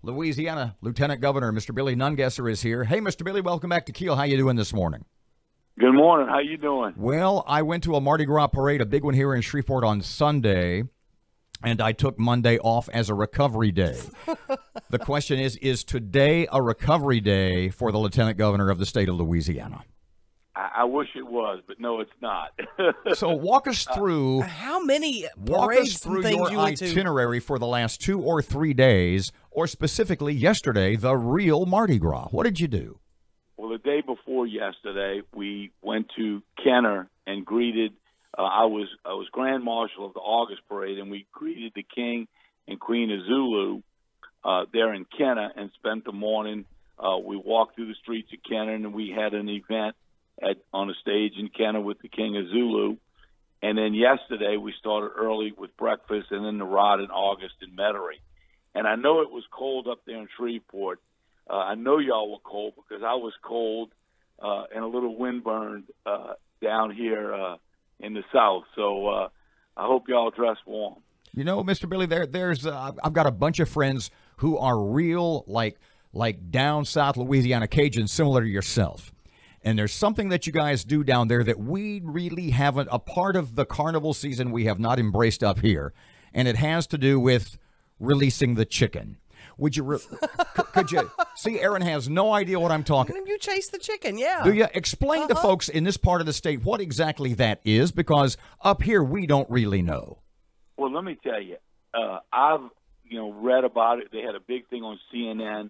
Louisiana Lieutenant Governor Mr. Billy Nungesser is here. Hey, Mr. Billy, welcome back to Kiel. How you doing this morning? Good morning. How you doing? Well, I went to a Mardi Gras parade, a big one here in Shreveport on Sunday, and I took Monday off as a recovery day. The question is today a recovery day for the Lieutenant Governor of the state of Louisiana? I wish it was, but no, it's not. So walk us through how many walk us through your itinerary for the last 2 or 3 days, or specifically yesterday, the real Mardi Gras. What did you do? Well, the day before yesterday, we went to Kenner and greeted. I was Grand Marshal of the August Parade, and we greeted the King and Queen of Zulu there in Kenner and spent the morning. We walked through the streets of Kenner, and we had an event on a stage in Kenner with the King of Zulu. And then yesterday we started early with breakfast and then the ride in August in Metairie. And I know it was cold up there in Shreveport. I know y'all were cold because I was cold and a little windburned down here in the south. So I hope y'all dress warm. You know, Mr. Billy, there's I've got a bunch of friends who are real like down south Louisiana Cajuns, similar to yourself. And there's something that you guys do down there that we really haven't, a part of the carnival season we have not embraced up here, and it has to do with releasing the chicken. Would you, could you, see, Aaron has no idea what I'm talking. You chase the chicken, yeah. Do you explain to folks in this part of the state what exactly that is? Because up here we don't really know. Well, let me tell you, I've read about it. They had a big thing on CNN.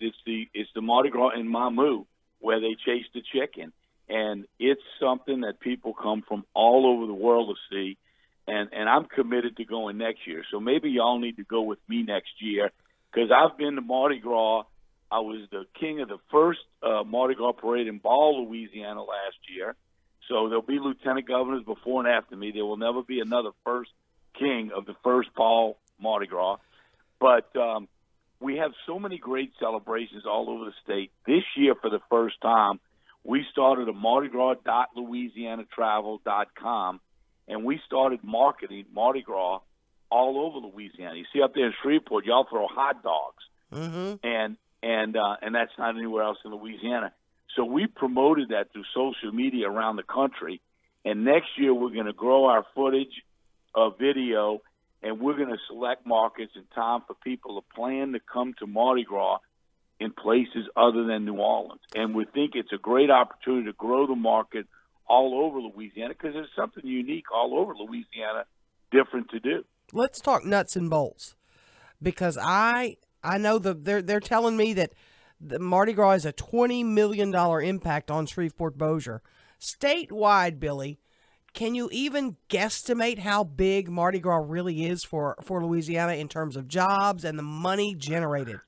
It's the Mardi Gras in Mamou, where they chase the chicken. And it's something that people come from all over the world to see. And I'm committed to going next year. So maybe y'all need to go with me next year, because I've been to Mardi Gras. I was the king of the first Mardi Gras parade in Ball, Louisiana last year. So there'll be lieutenant governors before and after me. There will never be another first king of the first Ball Mardi Gras. But we have so many great celebrations all over the state. This year, for the first time, we started a mardigras.louisianatravel.com, and we started marketing Mardi Gras all over Louisiana. You see up there in Shreveport, y'all throw hot dogs, and that's not anywhere else in Louisiana. So we promoted that through social media around the country, and next year we're going to grow our footage of video, and we're going to select markets in time for people to plan to come to Mardi Gras in places other than New Orleans. And we think it's a great opportunity to grow the market all over Louisiana, because there's something unique all over Louisiana, different to do. Let's talk nuts and bolts, because I know they're telling me that the Mardi Gras is a $20 million impact on Shreveport-Bossier. Statewide, Billy, can you even guesstimate how big Mardi Gras really is for Louisiana in terms of jobs and the money generated?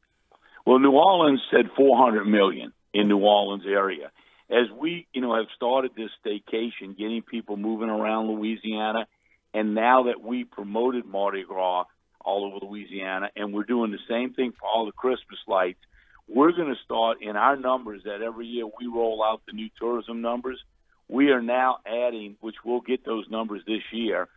Well, New Orleans said $400 million in New Orleans area. As we, have started this staycation, getting people moving around Louisiana, and now that we promoted Mardi Gras all over Louisiana, and we're doing the same thing for all the Christmas lights, we're going to start in our numbers that every year we roll out the new tourism numbers. We are now adding, which we'll get those numbers this year,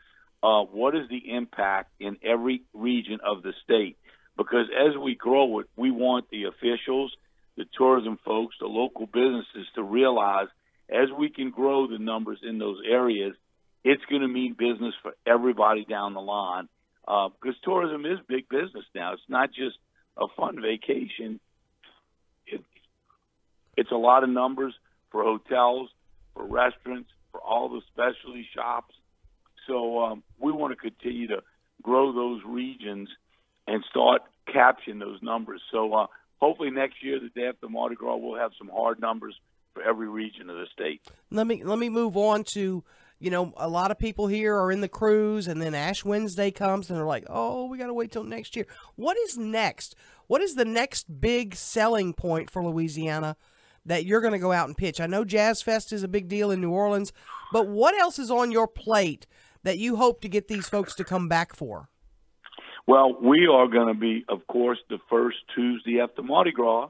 what is the impact in every region of the state? Because as we grow it, we want the officials, the tourism folks, the local businesses to realize as we can grow the numbers in those areas, it's going to mean business for everybody down the line, because tourism is big business now. It's not just a fun vacation. It's a lot of numbers for hotels, for restaurants, for all the specialty shops. So we want to continue to grow those regions and start capturing those numbers. So hopefully next year, the day after Mardi Gras, we'll have some hard numbers for every region of the state. Let me move on to, a lot of people here are in the cruise, and then Ash Wednesday comes, and they're like, oh, we got to wait till next year. What is next? What is the next big selling point for Louisiana that you're going to go out and pitch? I know Jazz Fest is a big deal in New Orleans, but what else is on your plate that you hope to get these folks to come back for? Well, we are going to be, of course, the first Tuesday after Mardi Gras.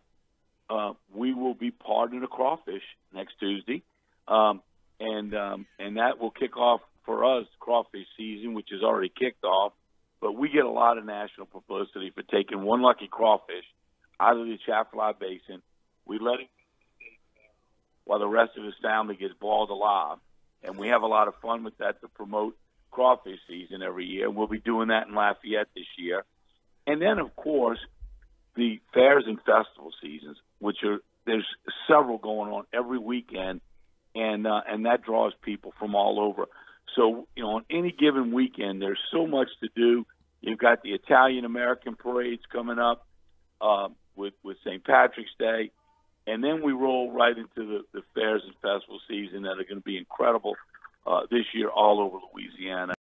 We will be pardoning the crawfish next Tuesday, and that will kick off for us crawfish season, which is already kicked off. but we get a lot of national publicity for taking one lucky crawfish out of the Atchafalaya Basin. We let it while the rest of his family gets boiled alive, and we have a lot of fun with that to promote crawfish season every year. We'll be doing that in Lafayette this year. And then, of course, the fairs and festival seasons, there's several going on every weekend, and that draws people from all over. So, on any given weekend, there's so much to do. You've got the Italian-American parades coming up with St. Patrick's Day, and then we roll right into the fairs and festival season that are going to be incredible this year all over Louisiana.